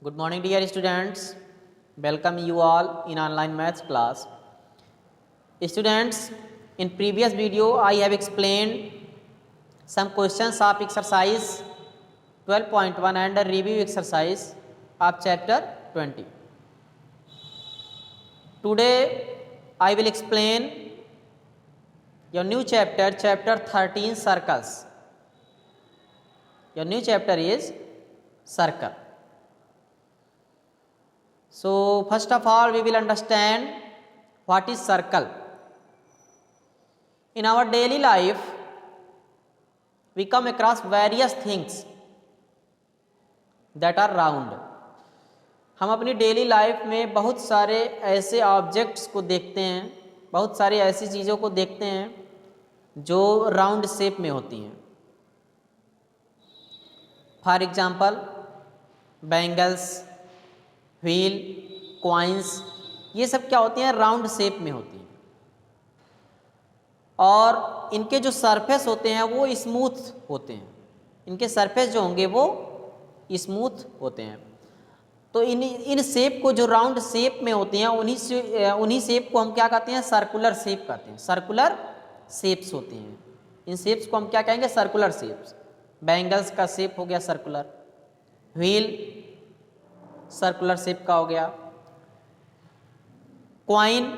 Good morning, dear students. Welcome you all in online maths class. Students, in previous video I have explained some questions of exercise 12.1 and a review exercise of chapter 20. Today I will explain your new chapter, chapter 13, circles. Your new chapter is circle. So first of all we will understand what is circle. In our daily life we come across various things that are round. हम अपनी daily life में बहुत सारे ऐसे objects को देखते हैं, बहुत सारी ऐसी चीज़ों को देखते हैं जो राउंड शेप में होती हैं. For example bangles, wheel, coins, ये सब क्या होती हैं? राउंड शेप में होती हैं और इनके जो सरफेस होते हैं वो स्मूथ होते हैं. इनके सरफेस जो होंगे वो स्मूथ होते हैं. तो इन शेप को जो राउंड शेप में होती हैं उन्हीं शेप को हम क्या कहते हैं? सर्कुलर शेप कहते हैं. सर्कुलर शेप्स होती हैं. इन शेप्स को हम क्या कहेंगे? Circular shapes. बैंगल्स का शेप हो गया सर्कुलर, व्हील सर्कुलर शेप का हो गया, कॉइन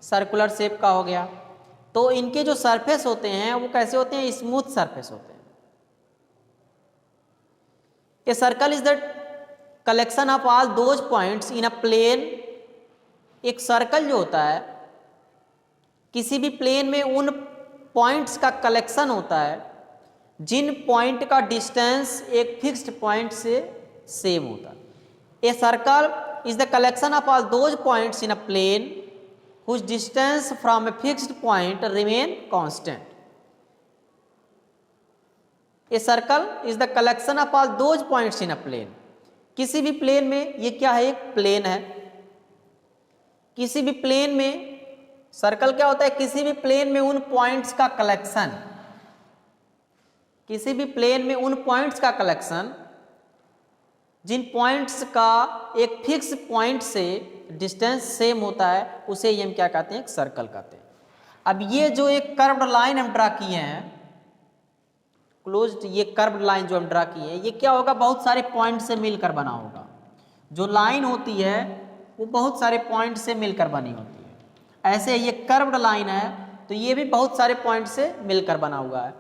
सर्कुलर शेप का हो गया. तो इनके जो सरफेस होते हैं वो कैसे होते हैं? स्मूथ सरफेस होते हैं. A circle is the collection of all those points in a plane. एक सर्कल जो होता है किसी भी प्लेन में उन पॉइंट्स का कलेक्शन होता है जिन पॉइंट का डिस्टेंस एक फिक्स्ड पॉइंट से सेम होता है. A circle is the collection of all those points in a plane whose distance from a fixed point remain constant. A circle is the collection of all those points in a plane. किसी भी plane में, ये क्या है? एक plane है. किसी भी प्लेन में सर्कल क्या होता है? किसी भी प्लेन में उन पॉइंट्स का कलेक्शन. किसी भी प्लेन में उन पॉइंट्स का कलेक्शन जिन पॉइंट्स का एक फिक्स पॉइंट से डिस्टेंस सेम होता है उसे ये हम क्या कहते हैं? एक सर्कल कहते हैं. अब ये जो एक कर्व्ड लाइन हम ड्रा किए हैं, क्लोज्ड, ये कर्व्ड लाइन जो हम ड्रा किए हैं, ये क्या होगा? बहुत सारे पॉइंट से मिलकर बना होगा. जो लाइन होती है वो बहुत सारे पॉइंट से मिलकर बनी होती है. ऐसे ये कर्व्ड लाइन है तो ये भी बहुत सारे पॉइंट से मिलकर बना हुआ है.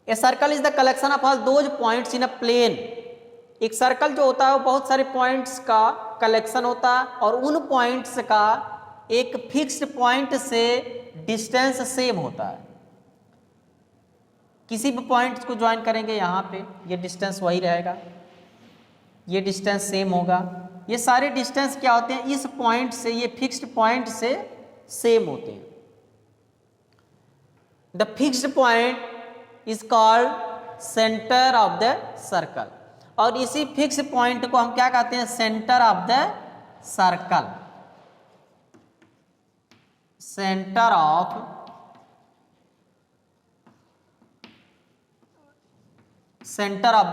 A circle is the collection of all those points in a plane. एक सर्कल जो होता है वो बहुत सारे पॉइंट्स का कलेक्शन होता है और उन पॉइंट्स का एक फिक्स्ड पॉइंट से डिस्टेंस सेम होता है. किसी भी पॉइंट्स को ज्वाइन करेंगे यहाँ पे, ये डिस्टेंस वही रहेगा, ये डिस्टेंस सेम होगा. ये सारे डिस्टेंस क्या होते हैं? इस पॉइंट से, ये फिक्स्ड पॉइंट से सेम होते हैं. The fixed point is called centre of the circle. और इसी फिक्स पॉइंट को हम क्या कहते हैं? Centre of the circle. Centre of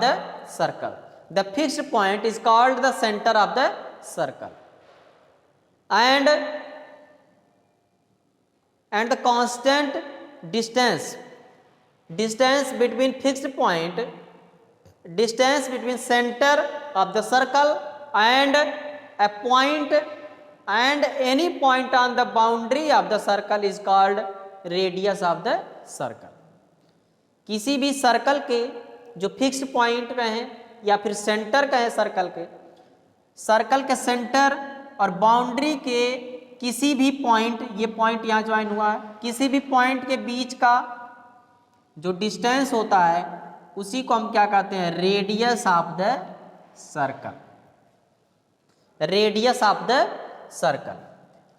the circle. The fixed point is called the centre of the circle. And the constant distance between fixed point, distance between center of the circle and a point and any point on the boundary of the circle is called radius of the circle. किसी भी circle के जो fixed point कहें या फिर centre कहें, circle के centre और बाउंड्री के किसी भी पॉइंट, ये पॉइंट यहाँ ज्वाइन हुआ है, किसी भी पॉइंट के बीच का जो डिस्टेंस होता है उसी को हम क्या कहते हैं? Radius of the circle. Radius of the circle.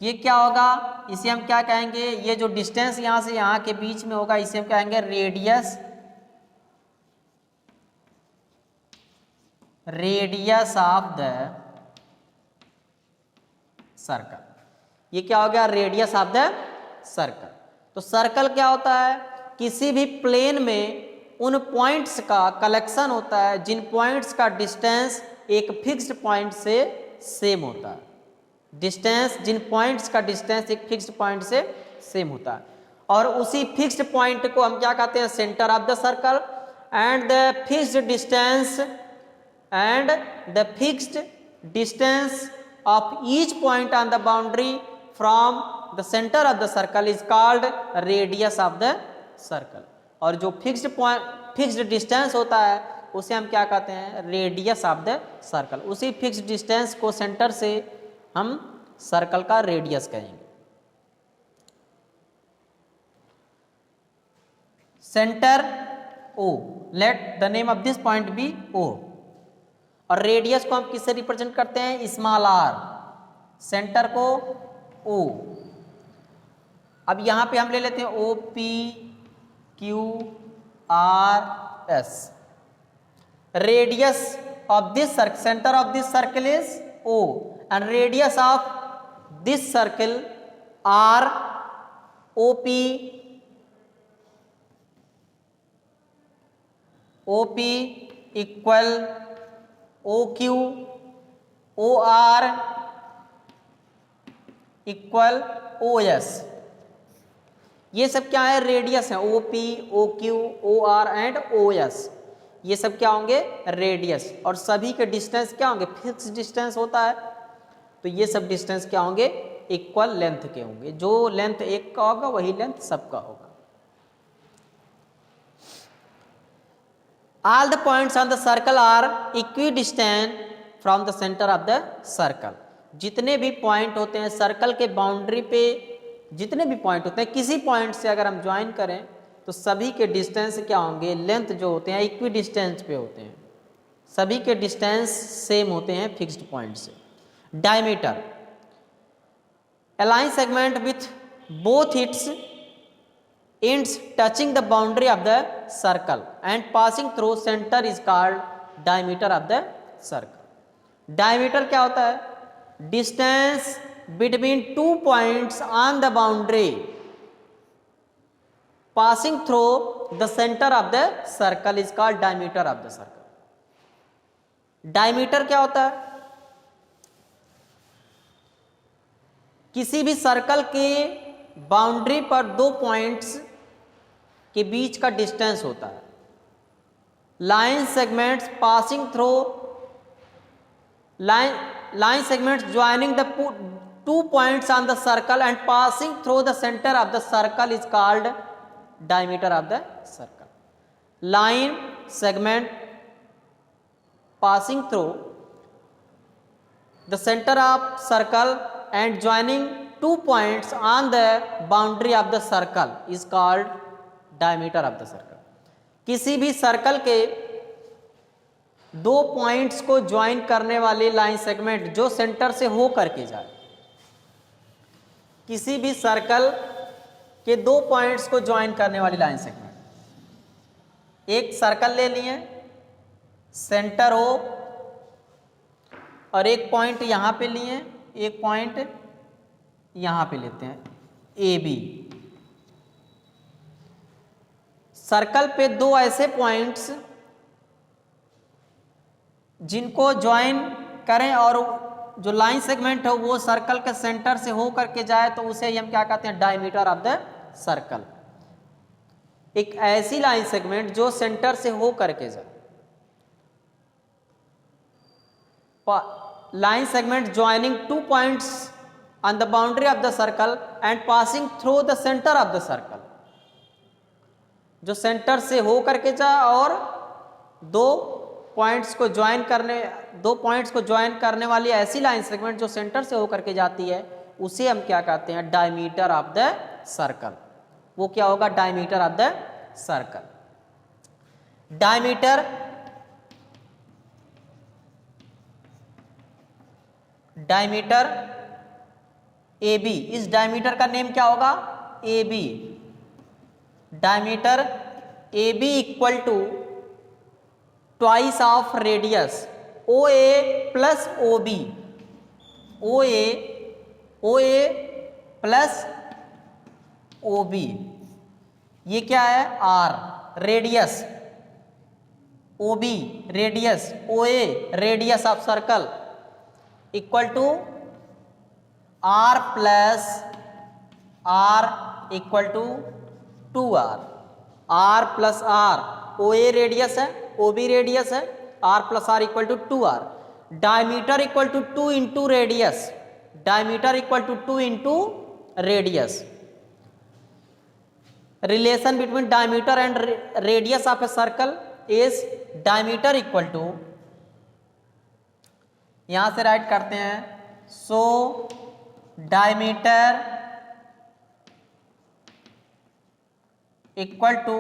ये क्या होगा? इसे हम क्या कहेंगे? ये जो डिस्टेंस यहां से यहां के बीच में होगा इसे हम कहेंगे रेडियस ऑफ द सर्कल. ये क्या हो गया? Radius of the circle. तो सर्कल क्या होता है? किसी भी प्लेन में उन पॉइंट्स का कलेक्शन होता है जिन पॉइंट्स का डिस्टेंस एक फिक्स्ड पॉइंट से सेम होता है। डिस्टेंस, जिन पॉइंट्स का डिस्टेंस एक फिक्स्ड पॉइंट से सेम होता है, और उसी फिक्स्ड पॉइंट को हम क्या कहते हैं, centre of the circle. And the fixed distance of each point on the boundary from the centre of the circle is called radius of the circle. और जो फिक्स्ड डिस्टेंस होता है उसे हम क्या कहते हैं, रेडियस ऑफ द सर्कल। उसी फिक्स्ड डिस्टेंस को सेंटर से हम सर्कल का रेडियस कहेंगे। Centre O, let the name of this point be O, और रेडियस को हम किससे रिप्रेजेंट करते हैं, स्मॉल r, सेंटर को O। अब यहां पे हम ले लेते हैं OP QRS। Radius of this circle, centre of this circle is O and radius of this circle R OP equal OQ OR equal OS। ये सब क्या है, रेडियस है। OP OQ OR and OS, ये सब क्या होंगे, रेडियस। और सभी के डिस्टेंस क्या होंगे, फिक्स डिस्टेंस होता है, तो ये सब डिस्टेंस क्या होंगे, इक्वल लेंथ के होंगे। जो लेंथ एक का होगा वही लेंथ सबका होगा। All the points on the circle are equidistant from the centre of the circle. जितने भी पॉइंट होते हैं सर्कल के बाउंड्री पे, जितने भी पॉइंट होते हैं, किसी पॉइंट से अगर हम ज्वाइन करें तो सभी के डिस्टेंस क्या होंगे, लेंथ जो होते हैं इक्वी डिस्टेंस पे होते हैं, सभी के डिस्टेंस सेम होते हैं फिक्स्ड पॉइंट से। Diameter, a line segment with both its ends touching the boundary of the circle and passing through center is called diameter of the circle। diameter क्या होता है, distance between two points on the boundary passing through the center of the circle is called diameter of the circle। diameter क्या होता है, किसी भी circle के boundary पर दो पॉइंट्स के बीच का डिस्टेंस होता है। Line segments passing through line segments joining the two points on the circle and passing through the centre of the circle is called diameter of the circle. Line segment passing through the centre of circle and joining two points on the boundary of the circle is called diameter of the circle। किसी भी circle के दो points को join करने वाली line segment जो centre से हो करके जाए, किसी भी सर्कल के दो पॉइंट्स को ज्वाइन करने वाली लाइन सेगमेंट, एक सर्कल ले लिए, सेंटर हो, और एक पॉइंट यहां पे लिए, एक पॉइंट यहां पे लेते हैं ए बी। सर्कल पे दो ऐसे पॉइंट्स जिनको ज्वाइन करें और जो लाइन सेगमेंट है वो सर्कल के सेंटर से हो करके जाए तो उसे हम क्या कहते हैं, डायमीटर ऑफ द सर्कल। एक ऐसी लाइन सेगमेंट जो सेंटर से हो करके जाए, line segment joining two points on the boundary of the circle and passing through the center of the circle, जो सेंटर से हो करके जाए और दो पॉइंट्स को ज्वाइन करने वाली ऐसी लाइन सेगमेंट जो सेंटर से हो करके जाती है उसे हम क्या कहते हैं, डायमीटर ऑफ द सर्कल। वो क्या होगा, diameter of the circle. Diameter A B, इस डायमीटर का नेम क्या होगा, A B. Diameter A B equal to twice of radius O A plus O B, O A plus O B, ये क्या है, R. Radius OB radius, OA radius of circle equal to R plus R equal to 2R, R plus R, OA रेडियस है, OB रेडियस है, R plus R equal to 2R, diameter equal to 2 into radius, diameter equal to 2 into radius, relation between diameter and radius of a circle is diameter equal to, यहां से right करते हैं, so diameter equal to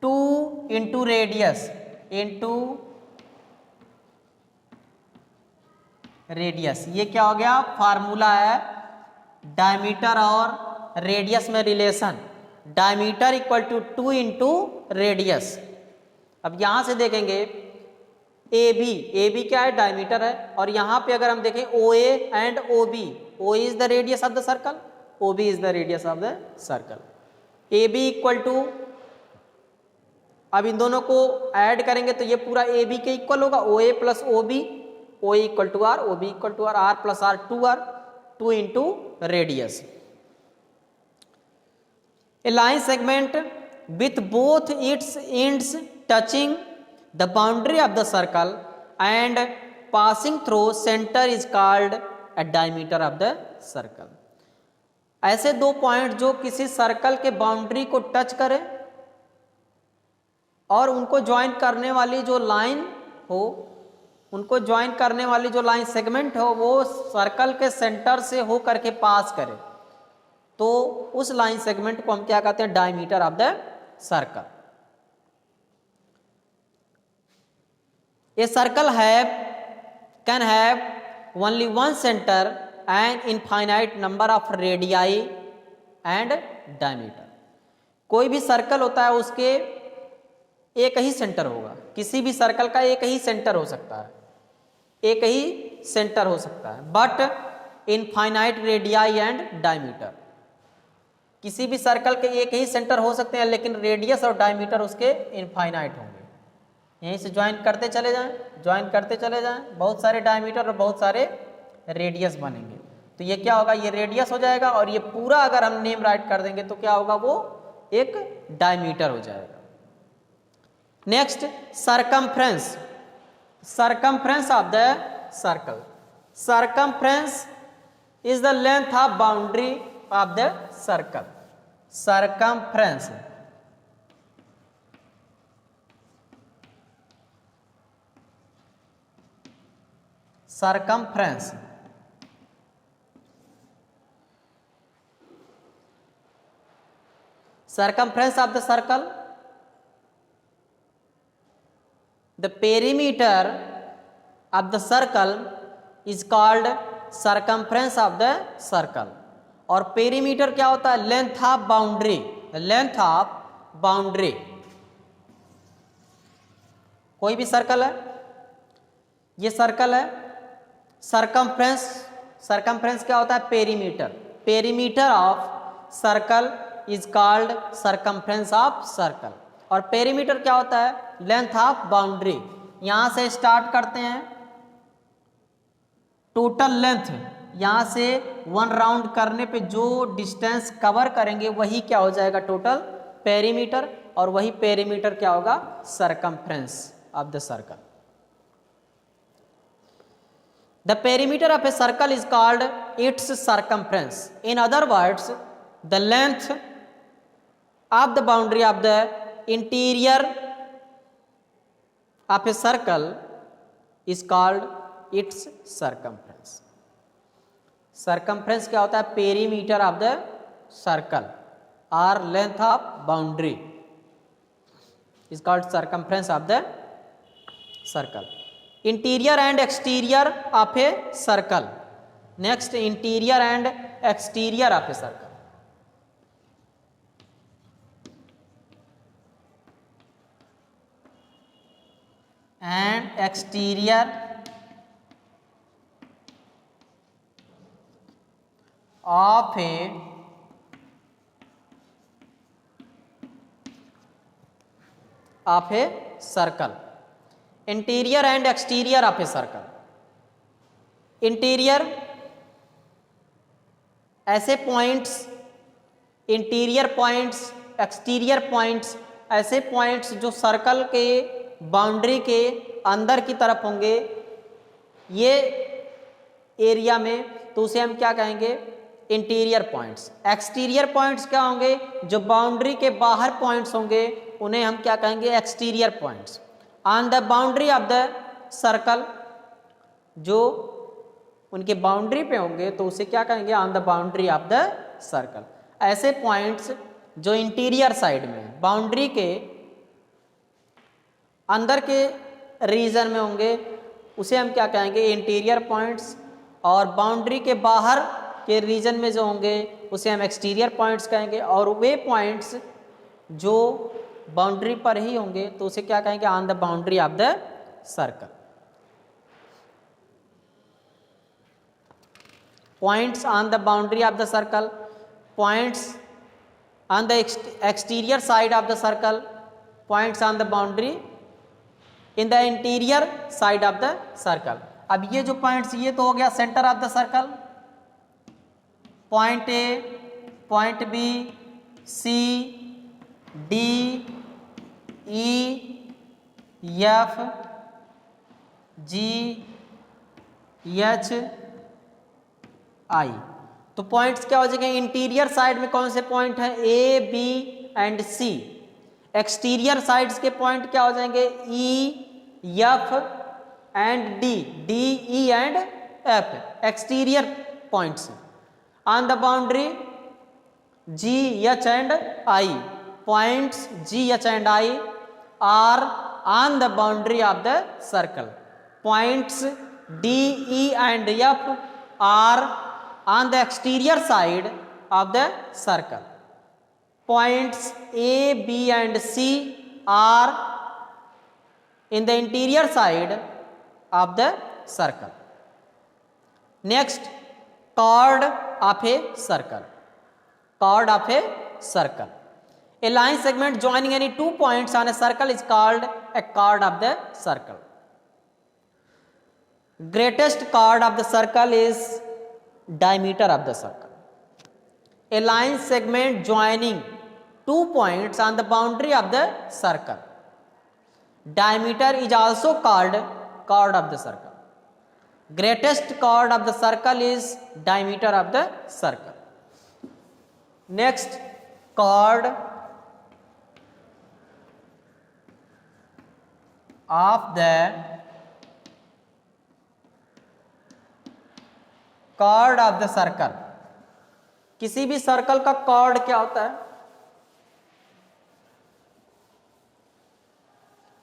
2 into radius into radius. ये क्या हो गया, formula है diameter और रेडियस में relation, diameter equal to 2 into radius. अब यहां से देखेंगे ए बी क्या है, डायमीटर है, और यहां पे अगर हम देखें O A and O B, O is the radius of the circle, O B is the radius of the circle. A B equal to, अब इन दोनों को ऐड करेंगे तो ये पूरा ए बी के इक्वल होगा, O A plus O B, O A equal to R, O B equal to R, R plus R 2R, 2 into radius. A line segment with both its ends touching the boundary of the circle and passing through center is called a diameter of the circle। ऐसे दो point जो किसी circle के boundary को touch करें और उनको join करने वाली जो लाइन हो, उनको ज्वाइन करने वाली जो लाइन सेगमेंट हो वो सर्कल के सेंटर से हो करके पास करे, तो उस लाइन सेगमेंट को हम क्या कहते हैं, diameter of the circle. A circle can have only one centre and infinite number of radii and diameter. कोई भी सर्कल होता है उसके एक ही सेंटर होगा, किसी भी सर्कल का एक ही सेंटर हो सकता है, एक ही सेंटर हो सकता है, but infinite radii and diameter. किसी भी सर्कल के एक ही सेंटर हो सकते हैं लेकिन रेडियस और डायमीटर उसके इनफाइनाइट होंगे। यहीं से ज्वाइन करते चले जाएं, ज्वाइन करते चले जाएं, बहुत सारे डायमीटर और बहुत सारे रेडियस बनेंगे, तो ये क्या होगा, ये रेडियस हो जाएगा, और ये पूरा अगर हम नेम राइट कर देंगे तो क्या होगा, वो एक डायमीटर हो जाएगा। Next, circumference, circumference of the circle. Circumference is the length of boundary of the circle. Circumference, circumference, circumference of the circle, the perimeter of the circle is called circumference of the circle। और perimeter क्या होता है, length of boundary, length of boundary. कोई भी circle है, ये circle है, circumference, circumference क्या होता है, perimeter, perimeter of circle is called circumference of circle. और पेरीमीटर क्या होता है, लेंथ ऑफ बाउंड्री। यहां से स्टार्ट करते हैं, टोटल लेंथ, यहां से 1 राउंड करने पे जो डिस्टेंस कवर करेंगे वही क्या हो जाएगा, टोटल पेरीमीटर, और वही पेरीमीटर क्या होगा, circumference of the circle. The perimeter of a circle is called its circumference. In other words, the length of the boundary of the interior of a circle is called its circumference. Circumference क्या होता है, perimeter of the circle or length of boundary is called circumference of the circle. Interior and exterior of a circle. Next, interior and exterior of a circle. And exterior of a circle. Interior and exterior of a circle. Interior ऐसे points, interior points, exterior points, ऐसे points जो circle के boundary के अंदर की तरफ होंगे ये एरिया में, तो उसे हम क्या कहेंगे? Interior points. एक्सटीरियर पॉइंट्स क्या होंगे? जो बाउंड्री के बाहर पॉइंट्स होंगे उन्हें हम क्या कहेंगे? Exterior points. On the boundary of the circle, जो उनके बाउंड्री पे होंगे तो उसे क्या कहेंगे? On the boundary of the circle. ऐसे पॉइंट्स जो इंटीरियर साइड में, बाउंड्री के अंदर के रीजन में होंगे उसे हम क्या कहेंगे? Interior points. और बाउंड्री के बाहर के रीजन में जो होंगे उसे हम एक्सटीरियर पॉइंट्स कहेंगे। और वे पॉइंट्स जो बाउंड्री पर ही होंगे तो उसे क्या कहेंगे? On the boundary of the circle. Points on the boundary of the circle, points on the exterior side of the circle, points on the boundary in the interior side of the circle. अब ये जो points, ये तो हो गया centre of the circle. Point A, point B, C, D, E, F, G, H, I. तो points क्या हो जाएंगे? इंटीरियर साइड में कौन से पॉइंट है? A, B and C. Exterior sides के पॉइंट क्या हो जाएंगे? E, F and D, D, E and F, exterior points. On the boundary G, H and I, points G, H and I are on the boundary of the circle. Points D, E and F are on the exterior side of the circle. Points A, B and C are in the interior side of the circle. Next, chord of a circle. Chord of a circle. A line segment joining any two points on a circle is called a chord of the circle. Greatest chord of the circle is diameter of the circle. A line segment joining two points on the boundary of the circle. Diameter is also called chord of the circle. Greatest chord of the circle is diameter of the circle. Next, chord of the chord of the circle. किसी भी circle का chord क्या होता है?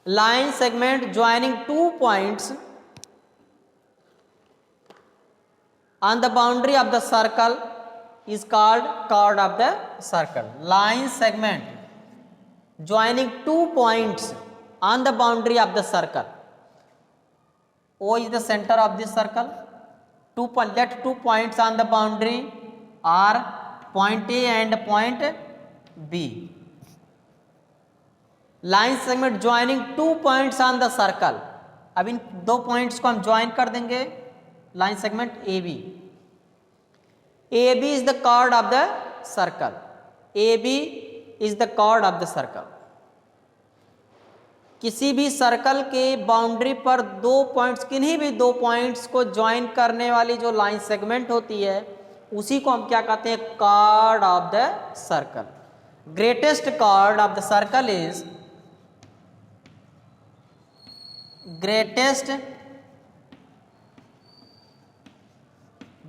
Line segment joining two points on the boundary of the circle is called chord of the circle. Line segment joining two points on the boundary of the circle. O is the center of this circle. Let two points on the boundary are point A and point B. Line segment joining two points on the circle. अब इन दो points को हम join कर देंगे line segment AB. AB is the chord of the circle. AB is the chord of the circle. किसी भी circle के boundary पर दो पॉइंट्स, किन्हीं भी दो पॉइंट्स को ज्वाइन करने वाली जो लाइन सेगमेंट होती है उसी को हम क्या कहते हैं? Chord of the circle. Greatest chord of the circle is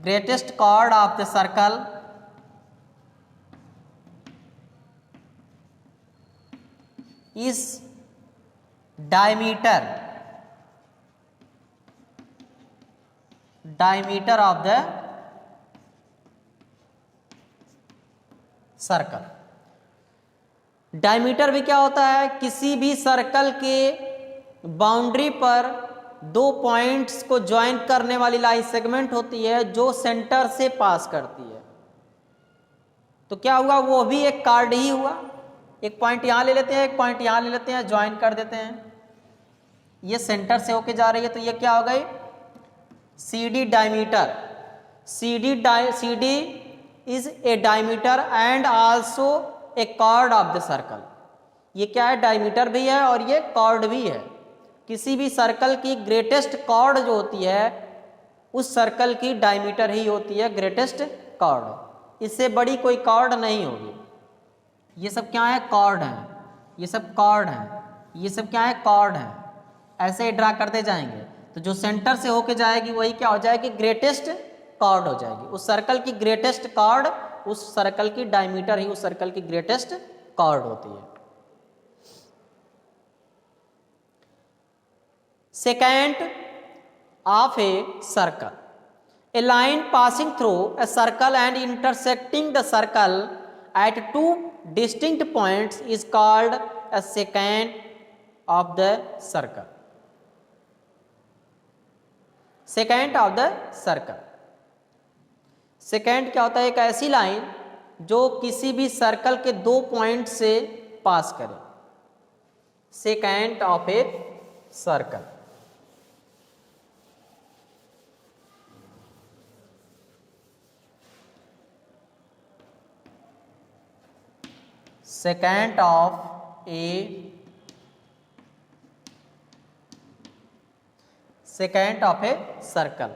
greatest chord of the circle is diameter of the circle. Diameter भी क्या होता है? किसी भी सर्कल के बाउंड्री पर दो पॉइंट्स को ज्वाइन करने वाली लाइन सेगमेंट होती है जो सेंटर से पास करती है। तो क्या हुआ? वो भी एक कार्ड ही हुआ। एक पॉइंट यहां ले लेते हैं, एक पॉइंट यहां ले लेते हैं, ज्वाइन कर देते हैं, ये सेंटर से होके जा रही है, तो ये क्या हो गई, CD diameter. CD is a diameter and also a chord of the circle. ये क्या है, डायमीटर भी है और ये कॉर्ड भी है। किसी भी सर्कल की ग्रेटेस्ट कॉर्ड जो होती है उस सर्कल की डायमीटर ही होती है ग्रेटेस्ट कॉर्ड, इससे बड़ी कोई कॉर्ड नहीं होगी। ये सब क्या है, कॉर्ड हैं, ये सब कॉर्ड हैं, ये सब क्या है, कॉर्ड हैं। ऐसे ही ड्रा करते जाएंगे तो जो सेंटर से होके जाएगी वही क्या हो जाएगी, ग्रेटेस्ट कॉर्ड हो जाएगी। उस सर्कल की ग्रेटेस्ट कॉर्ड उस सर्कल की डायमीटर ही उस सर्कल की ग्रेटेस्ट कॉर्ड होती है। Second of a circle, a line passing through a circle and intersecting the circle at two distinct points is called a secant of the circle. Secant of the circle. Secant क्या होता है, एक ऐसी line जो किसी भी circle के दो पॉइंट से पास करे। Secant of a circle. Secant of a circle,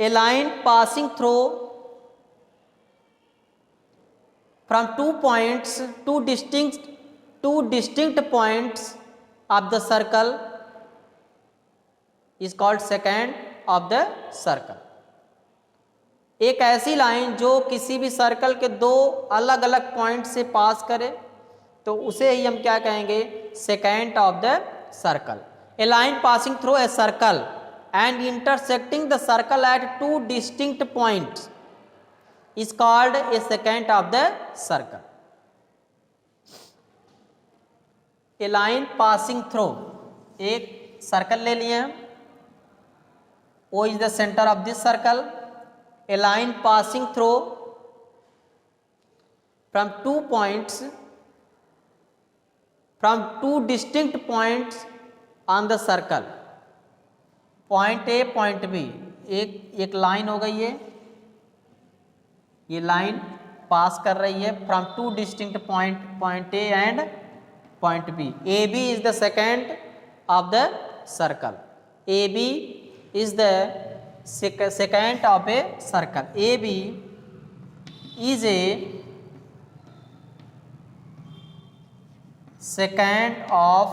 a line passing through from two distinct points of the circle is called secant of the circle. एक ऐसी लाइन जो किसी भी सर्कल के दो अलग अलग पॉइंट से पास करे तो उसे ही हम क्या कहेंगे, secant of the circle. A line passing through a circle and intersecting the circle at two distinct points is called a secant of the circle. A line passing through, एक सर्कल ले लिए हम, O is the centre of this circle. A line passing through from two distinct points on the circle, point A point B, एक line हो गई है, ये line पास कर रही है from two distinct point A and point B. AB is the secant of the circle. AB is the secant of a circle. AB is a secant of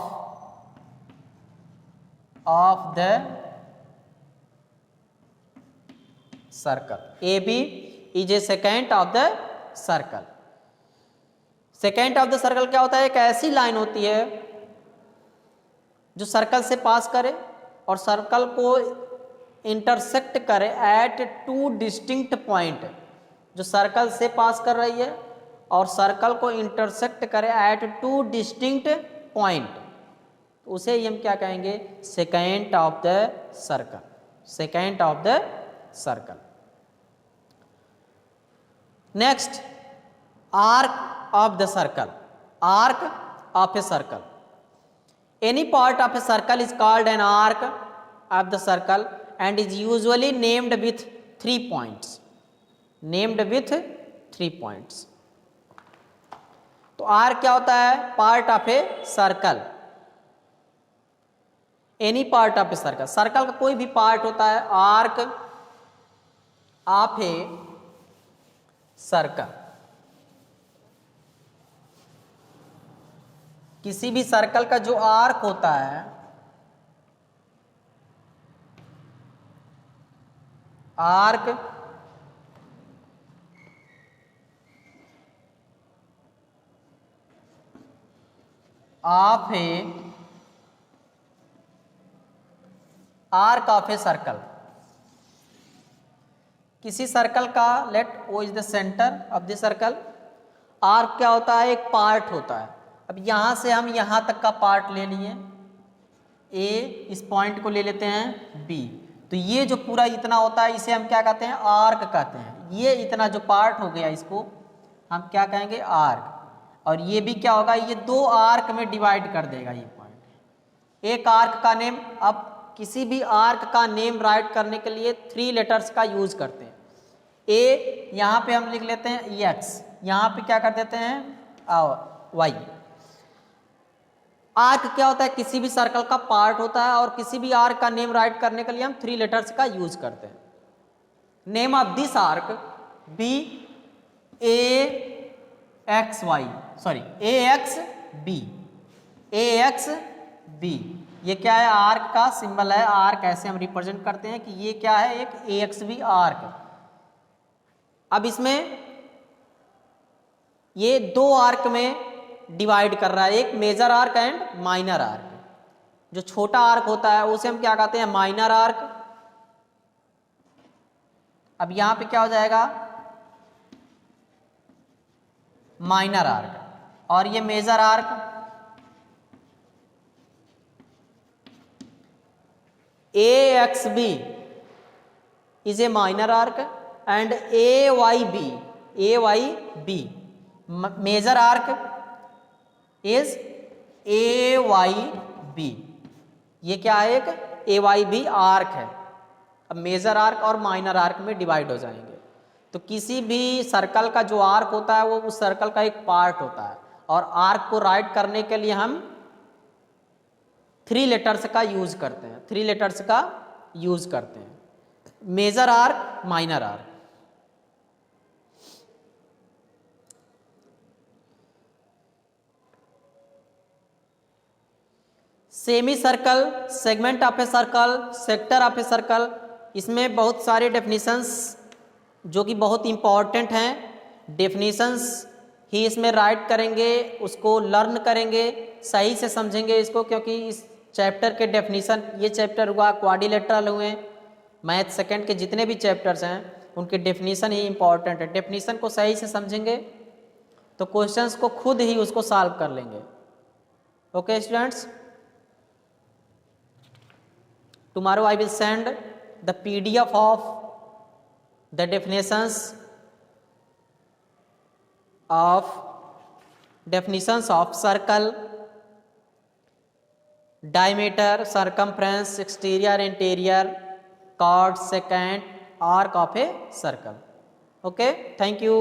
the circle. AB is a secant of the circle. Secant of the circle क्या होता है, एक ऐसी line होती है जो circle से पास करे और सर्कल को इंटरसेक्ट करे एट टू डिस्टिंक्ट पॉइंट, जो सर्कल से पास कर रही है और सर्कल को इंटरसेक्ट करे एट टू डिस्टिंक्ट पॉइंट, तो उसे ही हम क्या कहेंगे, secant of the circle. Secant of the circle. Next, arc of the circle. Arc of a circle, any part of a circle is called an arc of the circle and is usually named with 3 points. Named with 3 points. तो arc क्या होता है, part of a circle. Any part of a circle, circle का कोई भी part होता है arc of a circle. किसी भी सर्कल का जो आर्क होता है, आर्क ऑफ ए सर्कल, किसी सर्कल का, let O is the centre of the circle. Arc क्या होता है, एक पार्ट होता है। अब यहां से हम यहां तक का पार्ट ले लिए, ए, इस पॉइंट को ले लेते हैं बी, तो ये जो पूरा इतना होता है इसे हम क्या कहते हैं, आर्क कहते हैं। ये इतना जो पार्ट हो गया इसको हम क्या कहेंगे, आर्क। और ये भी क्या होगा, ये 2 आर्क में डिवाइड कर देगा ये पॉइंट। एक आर्क का नेम, अब किसी भी आर्क का नेम राइट करने के लिए 3 लेटर्स का यूज करते हैं। ए यहाँ पे हम लिख लेते हैं एक्स, यहाँ पे क्या कर देते हैं वाई। आर्क क्या होता है, किसी भी सर्कल का पार्ट होता है, और किसी भी आर्क का नेम राइट करने के लिए हम 3 लेटर्स का यूज करते हैं। Name of this arc be A X Y, sorry A X B, A X B, ये क्या है, आर्क का सिंबल है। आर्क ऐसे हम रिप्रेजेंट करते हैं कि ये क्या है, एक ए एक्स बी आर्क। अब इसमें ये 2 आर्क में डिवाइड कर रहा है, एक major arc and minor arc. जो छोटा आर्क होता है उसे हम क्या कहते हैं, माइनर आर्क। अब यहां पे क्या हो जाएगा, माइनर आर्क, और ये major arc. A X B is a minor arc and A Y B major arc is A Y B. ये क्या है, एक ए वाई बी आर्क है। अब मेजर आर्क और माइनर आर्क में डिवाइड हो जाएंगे। तो किसी भी सर्कल का जो आर्क होता है वो उस सर्कल का एक पार्ट होता है, और आर्क को राइट करने के लिए हम 3 लेटर्स का यूज करते हैं, 3 लेटर्स का यूज करते हैं, major arc, minor arc. Semicircle, segment of a circle, sector of a circle, इसमें बहुत सारे डेफिनेशंस जो कि बहुत इंपॉर्टेंट हैं। डेफिनेशंस ही इसमें राइट करेंगे, उसको लर्न करेंगे, सही से समझेंगे इसको, क्योंकि इस चैप्टर के डेफिनेशन, ये चैप्टर हुआ क्वाड्रिलेटरल हुए, मैथ सेकंड के जितने भी चैप्टर्स हैं उनके डेफिनेशन ही इंपॉर्टेंट है। डेफिनेशन को सही से समझेंगे तो क्वेश्चंस को खुद ही उसको सॉल्व कर लेंगे। Okay students, tomorrow I will send the PDF of the definitions of circle, diameter, circumference, exterior, interior, chord, secant, arc of a circle. Okay, thank you.